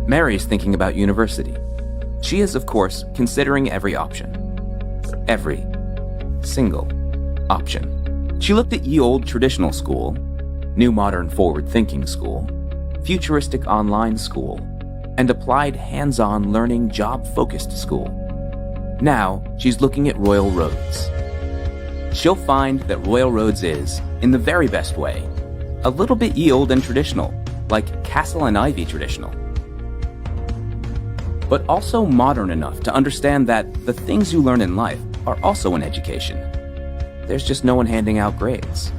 Mary's thinking about university. She is, of course, considering every option. Every single option. She looked at ye old traditional school, new modern forward-thinking school, futuristic online school, and applied hands-on learning job-focused school. Now, she's looking at Royal Roads. She'll find that Royal Roads is, in the very best way, a little bit ye old and traditional, like Castle and Ivy traditional, but also modern enough to understand that the things you learn in life are also in education. There's just no one handing out grades.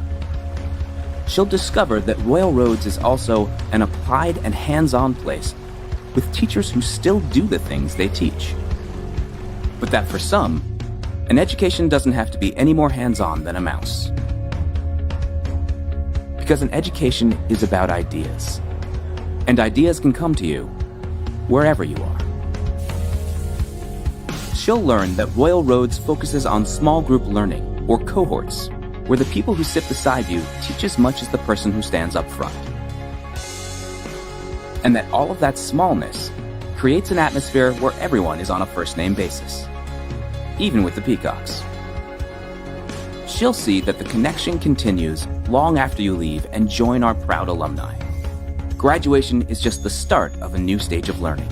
She'll discover that Royal Roads is also an applied and hands-on place with teachers who still do the things they teach. But that for some, an education doesn't have to be any more hands-on than a mouse. Because an education is about ideas. And ideas can come to you wherever you are. She'll learn that Royal Roads focuses on small group learning, or cohorts, where the people who sit beside you teach as much as the person who stands up front. And that all of that smallness creates an atmosphere where everyone is on a first-name basis, even with the peacocks. She'll see that the connection continues long after you leave and join our proud alumni. Graduation is just the start of a new stage of learning.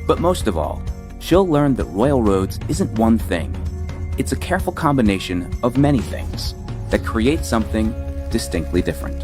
But most of all, she'll learn that Royal Roads isn't one thing. It's a careful combination of many things that create something distinctly different.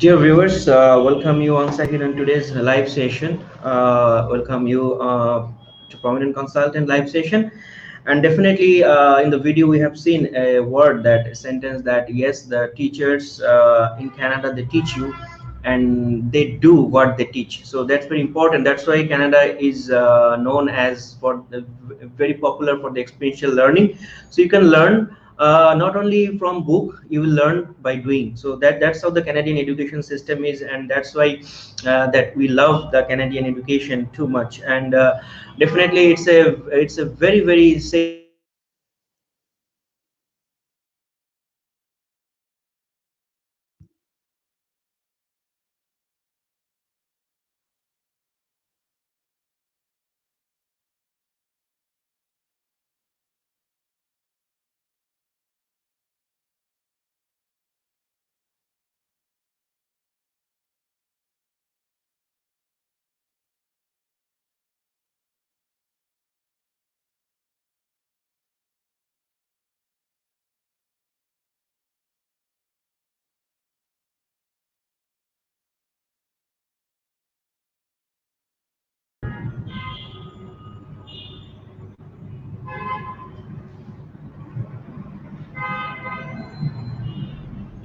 Dear viewers, welcome you once again on today's live session. Welcome you to Prominent Consultant live session. And definitely in the video we have seen a word, that a sentence, that yes, the teachers in Canada, they teach you and they do what they teach. So that's very important. That's why Canada is known as for the, very popular for the experiential learning. So you can learn not only from book, you will learn by doing. So that's how the Canadian education system is, and that's why that we love the Canadian education too much. And definitely it's a very safe.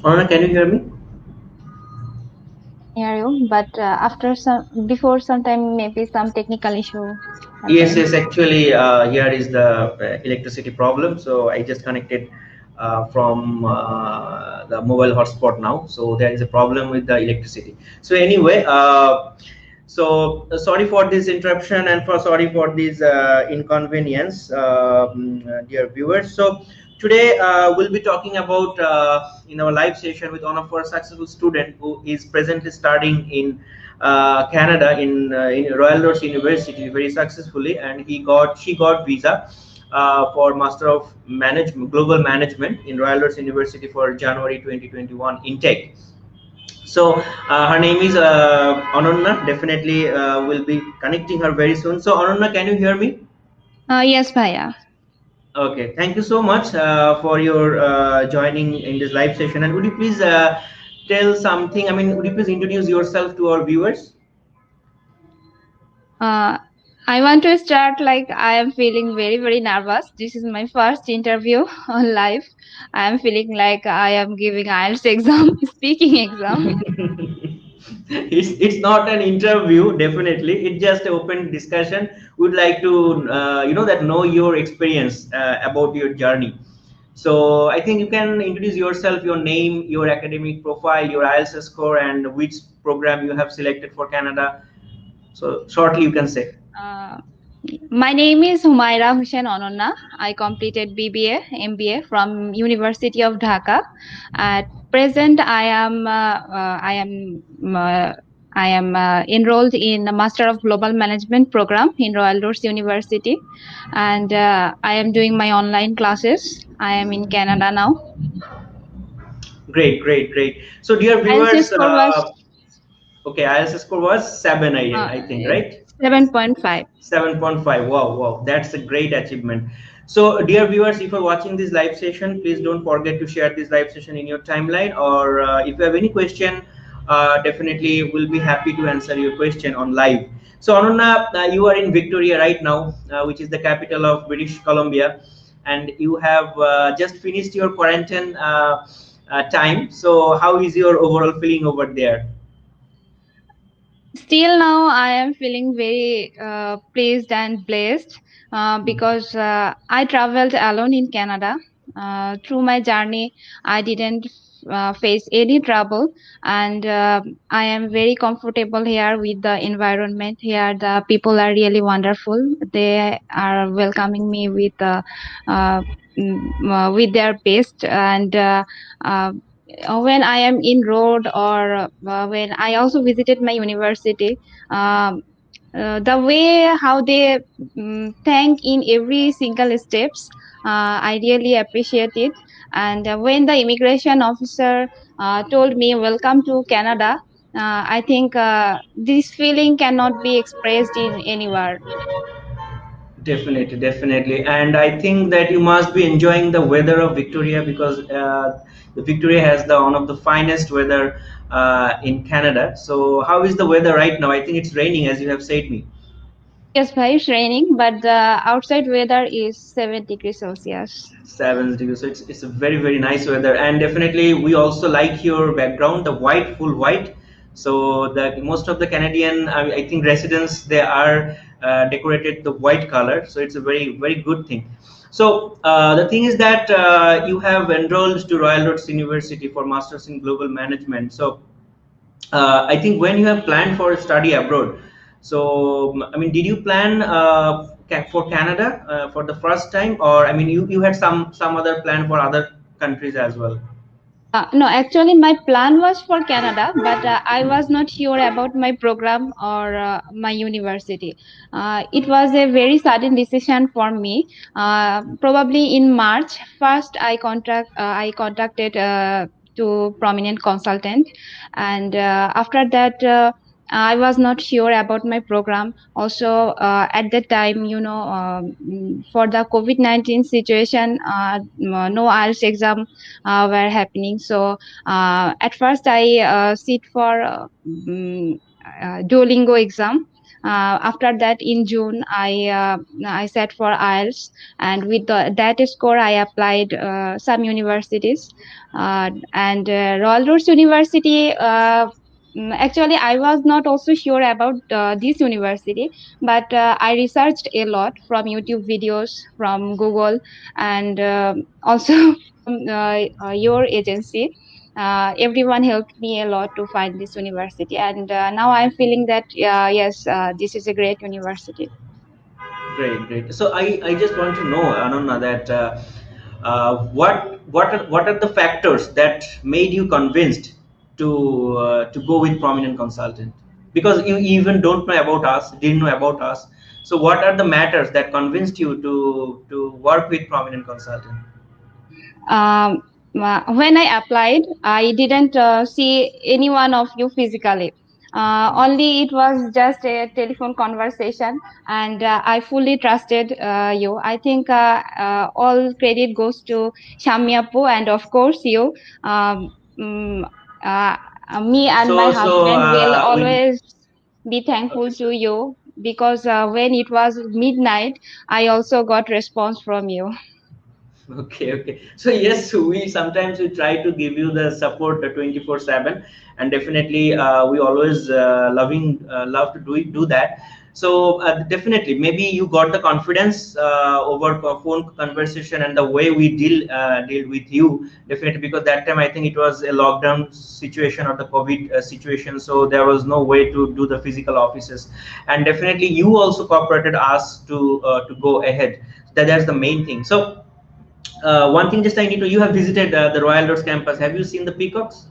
Anna, can you hear me? Hear you, but after before some time, maybe some technical issue. Yes, actually here is the electricity problem, so I just connected from the mobile hotspot now, so there is a problem with the electricity. So anyway, sorry for this interruption and sorry for this inconvenience, dear viewers. So today we'll be talking about in our live session with one of our successful student who is presently studying in Canada in Royal Roads University very successfully, and she got visa for Master of Global Management in Royal Roads University for January 2021 intake. So her name is Anannya. Definitely will be connecting her very soon. So Anannya, can you hear me? Yes, Bhaiya. Okay, thank you so much for your joining in this live session. And would you please tell something? I mean, would you please introduce yourself to our viewers? Uh, I want to start like I am feeling very, very nervous. This is my first interview on live. I am feeling like I am giving IELTS exam, speaking exam. It's not an interview, definitely. It's just an open discussion. Would like to that know your experience about your journey. So I think you can introduce yourself, your name, your academic profile, your IELTS score, and which program you have selected for Canada. So shortly, you can say. Uh, my name is Humaira Hussain Anannya. I completed BBA, MBA from University of Dhaka. At present, I am enrolled in the Master of Global Management program in Royal Doors University, and I am doing my online classes. I am in Canada now. Great, great, great. So, dear IELTS viewers, score was okay, IELTS score was seven, I think, it's right? 7.5. 7.5. Wow, wow, that's a great achievement. So, dear viewers, if you're watching this live session, please don't forget to share this live session in your timeline. Or if you have any question, definitely we'll be happy to answer your question on live. So, Anannya, you are in Victoria right now, which is the capital of British Columbia, and you have just finished your quarantine time. So, how is your overall feeling over there? Still now, I am feeling very pleased and blessed because I traveled alone in Canada. Through my journey, I didn't face any trouble, and I am very comfortable here with the environment. Here, the people are really wonderful. They are welcoming me uh, with their best, and uh, when I am in road or when I also visited my university, um, the way how they thank in every single steps, I really appreciate it. And when the immigration officer told me welcome to Canada, I think this feeling cannot be expressed in anywhere. Definitely, definitely. And I think that you must be enjoying the weather of Victoria because the Victoria has the one of the finest weather in Canada. So how is the weather right now? I think it's raining as you have said me. Yes, bhai, it's raining, but the outside weather is 7 degrees Celsius. 7 degrees. So it's a very, very nice weather. And definitely we also like your background, the white, full white. So the most of the Canadian, I think residents, they are decorated the white color. So it's a very, very good thing. So the thing is that you have enrolled to Royal Roads University for Masters in Global Management. So I think when you have planned for study abroad, so I mean, did you plan for Canada for the first time, or I mean, you had some other plan for other countries as well? No, actually, my plan was for Canada, but I was not sure about my program or my university. It was a very sudden decision for me. Probably in March, first I contacted to prominent consultant, and after that. I was not sure about my program. Also, at that time, for the COVID-19 situation, no IELTS exam were happening. So at first I sit for Duolingo exam. After that, in June, I sat for IELTS, and with that score, I applied some universities, and Royal Roads University. Actually, I was not also sure about this university, but I researched a lot from YouTube videos, from Google, and also your agency. Everyone helped me a lot to find this university, and now I'm feeling that yes, this is a great university. Great, great. So I just want to know, Ananna, that what are the factors that made you convinced to go with prominent consultant? Because you even don't know about us, didn't know about us. So what are the matters that convinced you to work with prominent consultant? when I applied, I didn't see any one of you physically. Only it was just a telephone conversation, and I fully trusted you. I think all credit goes to Shamyapu and of course you. Um, mm, uh, Me and my So husband will we always be okay. thankful to you because when it was midnight, I also got response from you. Okay, okay. So yes, we sometimes we try to give you the support 24/7, and definitely we always love to do that. So definitely, maybe you got the confidence over a phone conversation and the way we deal with you. Definitely, because that time I think it was a lockdown situation or the COVID situation, so there was no way to do the physical offices, and definitely you also cooperated us to go ahead. That's the main thing. So one thing just I need to, you have visited the Royal Roads campus. Have you seen the peacocks?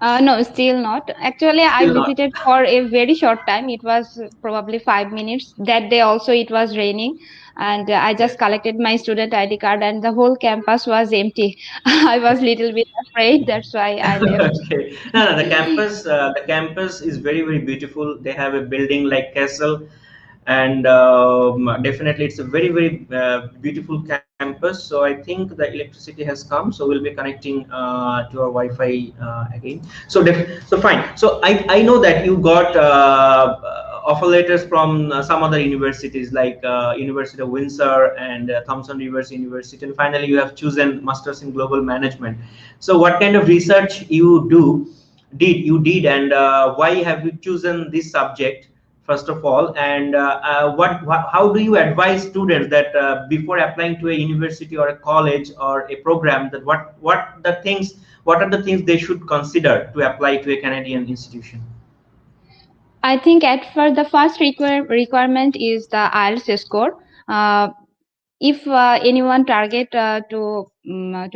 No, still not. Actually, I Still not. visited for a very short time. It was probably 5 minutes. That day also it was raining, and I Yes. just collected my student ID card, and the whole campus was empty. I was little bit afraid. That's why I left. Okay. No, no, the campus is very, very beautiful. They have a building like castle, and definitely it's a very, very beautiful campus. So I think the electricity has come, so we'll be connecting to our Wi-Fi again. So so fine. So I know that you got offer letters from some other universities like University of Windsor and Thomson Rivers University, and finally you have chosen Masters in Global Management. So what kind of research you did, and why have you chosen this subject first of all, and how do you advise students that before applying to a university or a college or a program, that what are the things they should consider to apply to a Canadian institution? I think at first the first requirement is the IELTS score. Uh, if anyone target to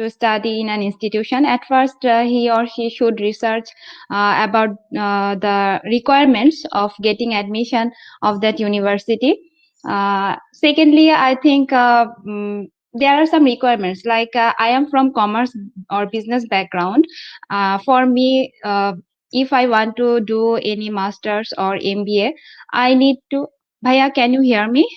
study in an institution, at first he or she should research about the requirements of getting admission of that university. Secondly, I think there are some requirements like I am from commerce or business background. For me, if I want to do any masters or MBA, I need to. Bhaiya, can you hear me?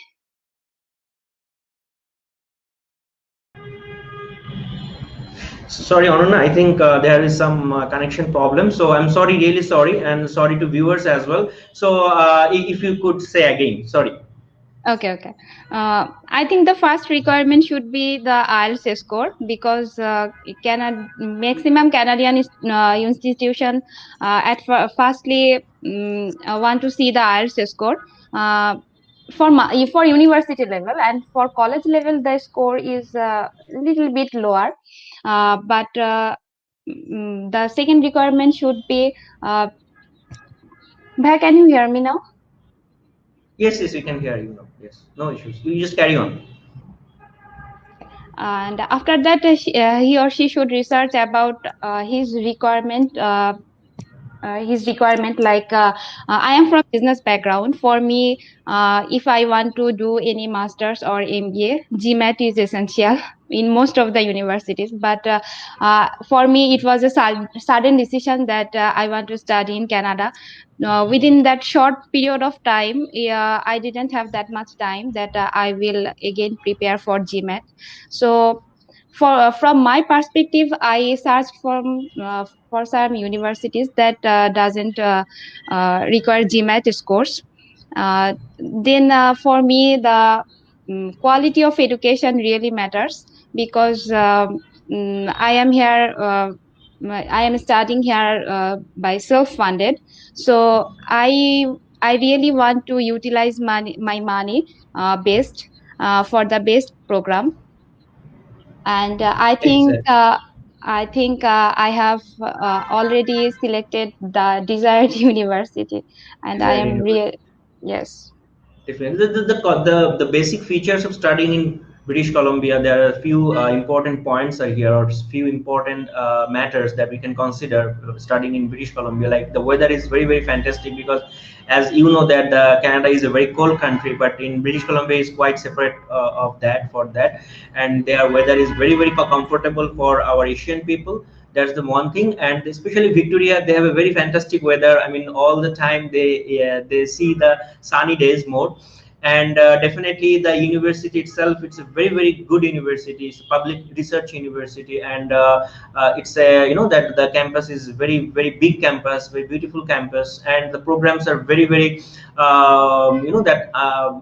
Sorry, Anuna, I think there is some connection problem. So I'm sorry, really sorry, and sorry to viewers as well. So if you could say again, sorry. Okay, okay. I think the first requirement should be the IELTS score because maximum Canadian institution firstly want to see the IELTS score uh, for university level, and for college level the score is a little bit lower. But the second requirement should be. Bhai, can you hear me now? Yes, yes, we can hear you now. Yes, no issues. You just carry on. And after that he or she should research about his requirement like I am from business background. For me, if I want to do any masters or MBA, GMAT is essential in most of the universities, but for me it was a sudden decision that I want to study in Canada. Within that short period of time, I didn't have that much time that I will again prepare for GMAT. So from my perspective, I searched for some universities that doesn't require GMAT scores. Then for me, the quality of education really matters because I am here. I am studying here by self-funded, so I really want to utilize my money best for the best program. And Exactly. I think I have already selected the desired university, and I Desired am university. real. Yes. Different. The basic features of studying in British Columbia, there are a few important points are here, or few important matters that we can consider studying in British Columbia. Like the weather is very very fantastic, because as you know that Canada is a very cold country, but in British Columbia is quite separate of that for that, and their weather is very very comfortable for our Asian people. That's the one thing. And especially Victoria, they have a very fantastic weather. I mean, all the time they see the sunny days more. And definitely the university itself, it's a very very good university. It's a public research university, and it's a, you know, that the campus is very very big campus, very beautiful campus, and the programs are very very you know, that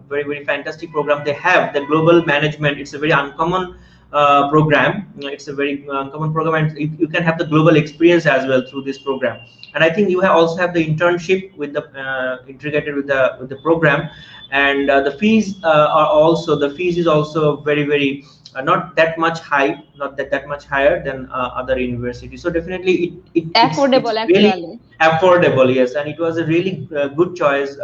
very very fantastic program they have. The global management, it's a very uncommon program. It's a very common program, and you can have the global experience as well through this program. And I think you have also have the internship with the integrated with the program. And the fees are also, the fees is also very very not that much high, not that much higher than other universities. So definitely it's Affordable really actually. affordable. Yes, and it was a really good choice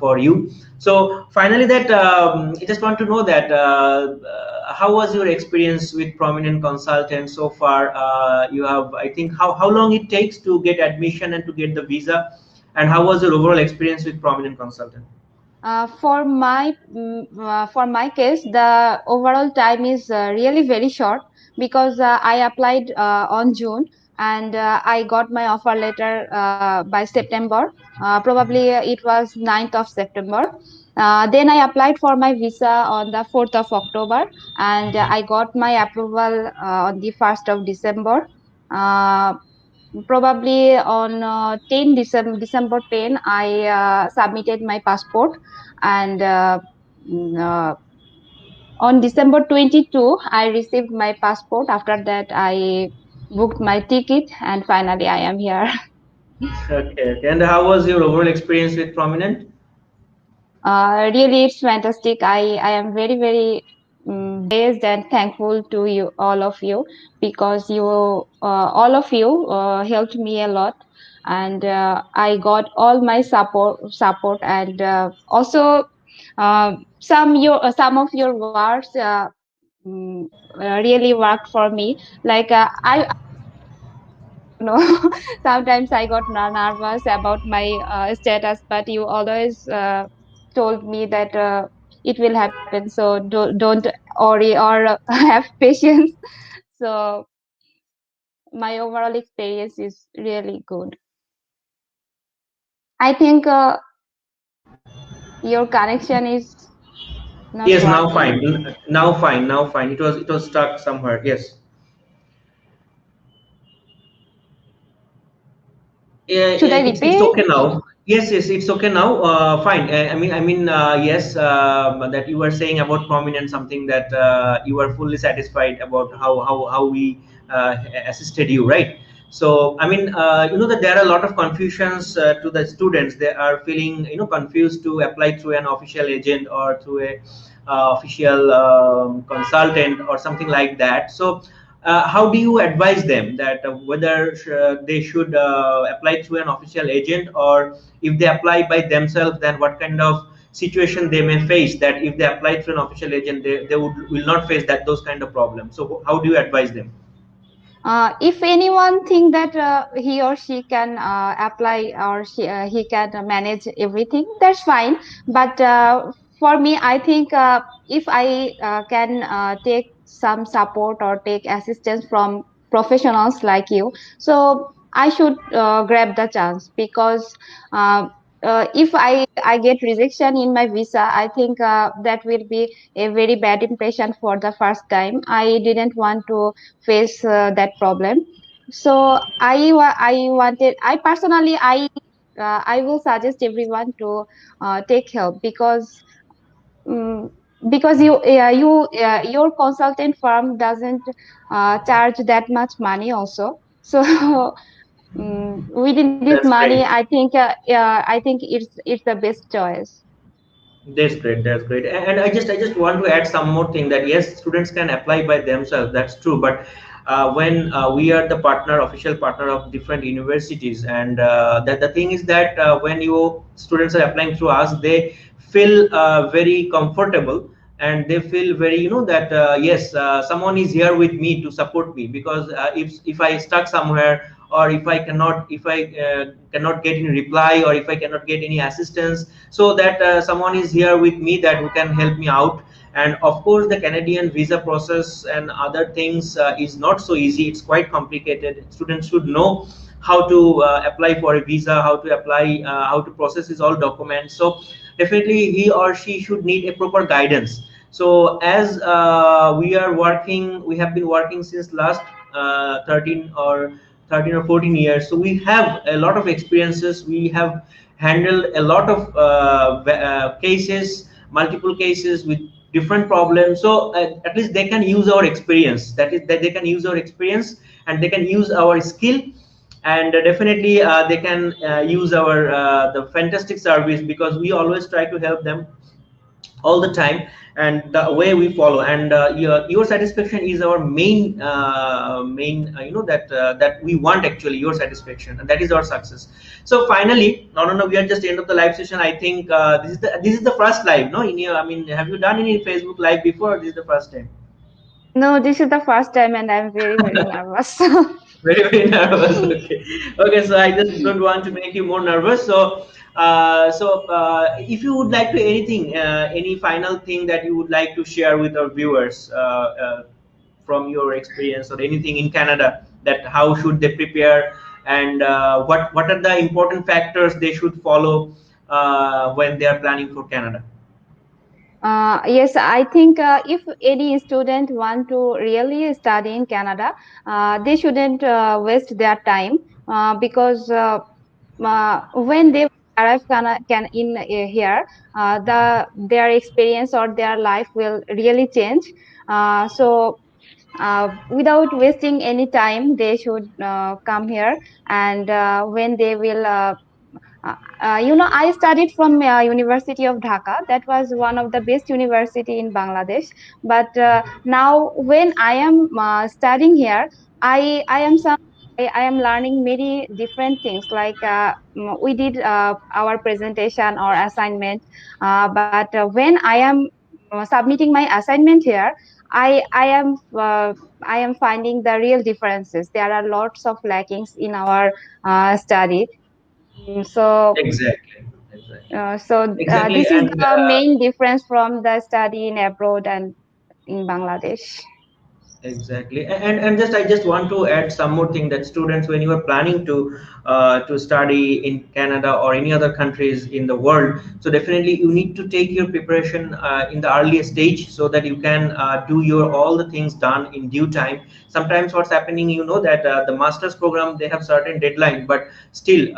for you. So finally, that I just want to know that how was your experience with prominent consultants so far? You have, I think, how long it takes to get admission and to get the visa, and how was your overall experience with prominent consultant? For my case, the overall time is really very short, because I applied on June, and I got my offer letter by September. Probably it was 9th of September. Then I applied for my visa on the 4th of October, and I got my approval on the 1st of December. Uh, Probably on 10 December 10, I submitted my passport, and on December 22, I received my passport. After that, I booked my ticket, and finally I am here. Okay, okay. And how was your overall experience with prominent? Really, it's fantastic. I am very, very blessed and thankful to you, all of you, because all of you, helped me a lot, and I got all my support, and also some of your words really worked for me. Like I don't know. Sometimes I got nervous about my status, but you always told me that it will happen. So don't worry, or have patience. So my overall experience is really good. I think your connection is not Yes, now working. fine. Now fine. Now fine. It was stuck somewhere. Yes. Yeah, Should I it's repeat? okay now. Yes, yes, it's okay now. Fine. Yes. That you were saying about prominent, something that you were fully satisfied about how we assisted you, right? So I mean, you know that there are a lot of confusions to the students. They are feeling, you know, confused to apply through an official agent or through a official consultant or something like that. So how do you advise them that whether they should apply through an official agent, or if they apply by themselves, then what kind of situation they may face, that if they apply through an official agent, they will not face that those kind of problems. So how do you advise them? If anyone think that he or she can apply, or he can manage everything, that's fine. But for me, I think if I can take some support or take assistance from professionals like you, so I should grab the chance, because uh, if I get rejection in my visa, I think that will be a very bad impression for the first time. I didn't want to face that problem. So I personally, I will suggest everyone to take help, um, because your consultant firm doesn't charge that much money also. So within this That's money, great. I think it's the best choice. That's great. That's great. And I just want to add some more thing, that yes, students can apply by themselves. That's true. But when we are the partner, official partner of different universities, and that the thing is that when you students are applying through us, they feel very comfortable and they feel very, that yes, someone is here with me to support me, because if I stuck somewhere, or if I cannot get any reply, or if I cannot get any assistance, so that someone is here with me that who can help me out. And of course, the Canadian visa process and other things is not so easy. It's quite complicated. Students should know how to apply for a visa, how to apply, how to process his all documents. So definitely he or she should need a proper guidance. So as we have been working since last 13 or 14 years. So we have a lot of experiences. We have handled a lot of cases, multiple cases with different problems. So at least they can use our experience. That is, that they can use our experience, and they can use our skill, and definitely they can use our the fantastic service, because we always try to help them all the time, and the way we follow. And your satisfaction is our main that we want, actually, your satisfaction, and that is our success. So finally, no, we are just end of the live session. I think this is the first live, no, in your, I mean, have you done any Facebook live before, or this is the first time? No, this is the first time, and I'm very, very nervous. Very nervous. Okay, so I just don't want to make you more nervous. So if you would like to anything, any final thing that you would like to share with our viewers, from your experience, or anything in Canada, that how should they prepare, and what are the important factors they should follow when they are planning for Canada? Yes, I think if any student want to really study in Canada, they shouldn't waste their time, because when they arrive in here, their experience or their life will really change. So without wasting any time, they should come here, and when they will I studied from University of Dhaka. That was one of the best university in Bangladesh. But now, when I am studying here, I am some. I am learning many different things. Like we did our presentation or assignment, but when I am submitting my assignment here, I am finding the real differences. There are lots of lackings in our study. So Exactly, this is and the main difference from the study in abroad and in Bangladesh. exactly. And just I just want to add some more thing, that students, when you are planning to study in Canada or any other countries in the world, so definitely you need to take your preparation in the earliest stage, so that you can do your all the things done in due time. Sometimes what's happening, that the master's program, they have certain deadline, but still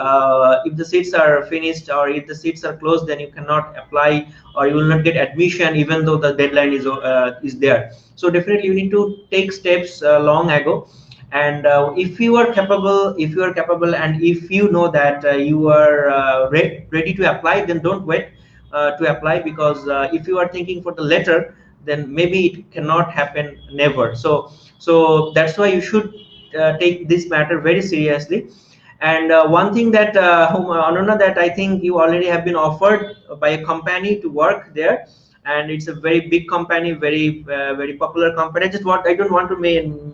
if the seats are finished, or if the seats are closed, then you cannot apply, or you will not get admission, even though the deadline is there. So definitely you need to take steps long ago. And if you are capable, and if you know that you are ready to apply, then don't wait to apply, because if you are thinking for the letter, then maybe it cannot happen, never. So that's why you should take this matter very seriously. And one thing that Anannya, that I think you already have been offered by a company to work there, and it's a very big company, very popular company. I don't want to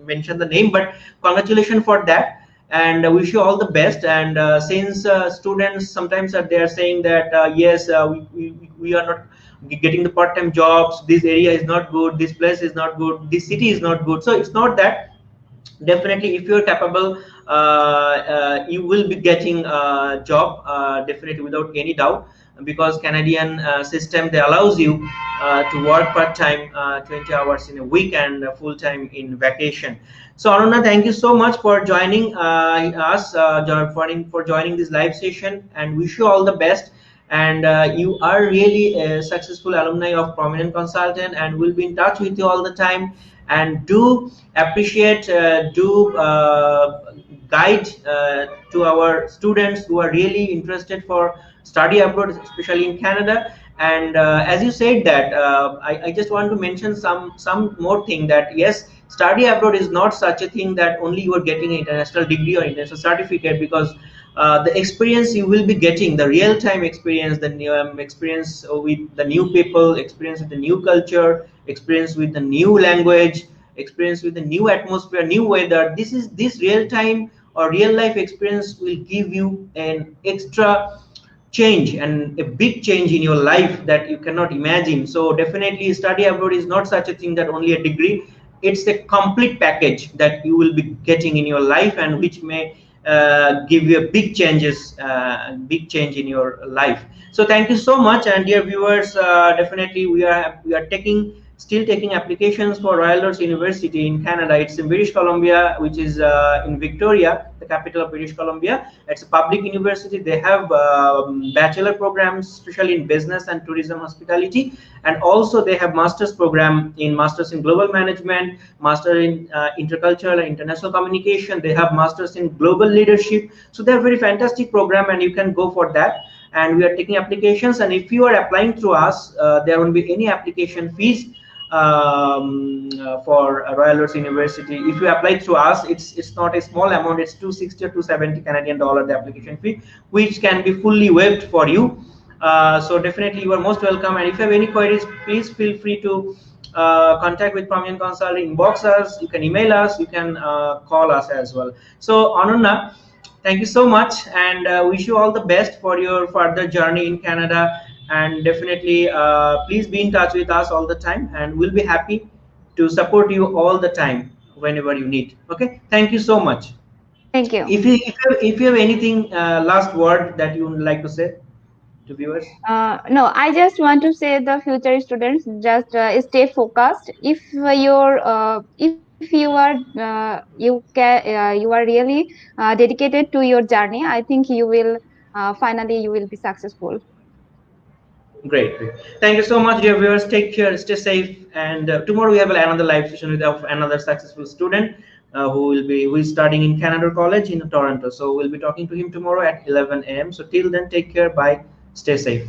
mention the name, but congratulations for that, and I wish you all the best. And since students sometimes they are saying that yes, we are not getting the part-time jobs, this area is not good, this place is not good, this city is not good. So it's not that. Definitely, if you're capable, you will be getting a job, definitely, without any doubt, because Canadian system, they allows you to work part-time, 20 hours in a week, and full-time in vacation. So Anannya, thank you so much for joining us, for joining this live session, and wish you all the best. And you are really a successful alumni of Prominent Consultant, and we'll be in touch with you all the time. And do appreciate, do guide to our students who are really interested for study abroad, especially in Canada. And as you said that, I just want to mention some more thing, that yes, study abroad is not such a thing that only you are getting an international degree or international certificate, because the experience you will be getting, the real time experience, the new experience with the new people, experience with the new culture, experience with the new language, experience with the new atmosphere, new weather, this real time or real life experience will give you an extra change and a big change in your life that you cannot imagine. So definitely study abroad is not such a thing that only a degree, it's a complete package that you will be getting in your life, and which may give you a big change in your life. So thank you so much. And dear viewers, definitely we are still taking applications for Royal Roads University in Canada. It's in British Columbia, which is in Victoria, the capital of British Columbia. It's a public university. They have bachelor programs, especially in business and tourism hospitality, and also they have master's program in masters in global management, master in intercultural and international communication. They have masters in global leadership. So they're very fantastic program, and you can go for that. And we are taking applications, and if you are applying through us, there won't be any application fees for Royal Roads University. If you apply through us, it's not a small amount. It's 260 or 270 Canadian dollar the application fee, which can be fully waived for you. So definitely you are most welcome. And if you have any queries, please feel free to contact with Prominent Consult, inbox us, you can email us, you can call us as well. So Anannya, thank you so much, and wish you all the best for your further journey in Canada. And definitely please be in touch with us all the time, and we'll be happy to support you all the time whenever you need. Okay, thank you so much. Thank you. If you have anything last word that you would like to say to viewers. No, I just want to say the future students just stay focused. If you are you are really dedicated to your journey, I think you will finally you will be successful. Great, great. Thank you so much, dear viewers. Take care, stay safe, and tomorrow we have another live session with another successful student who is studying in Canada College in Toronto. So we'll be talking to him tomorrow at 11 a.m. So till then, take care. Bye. Stay safe.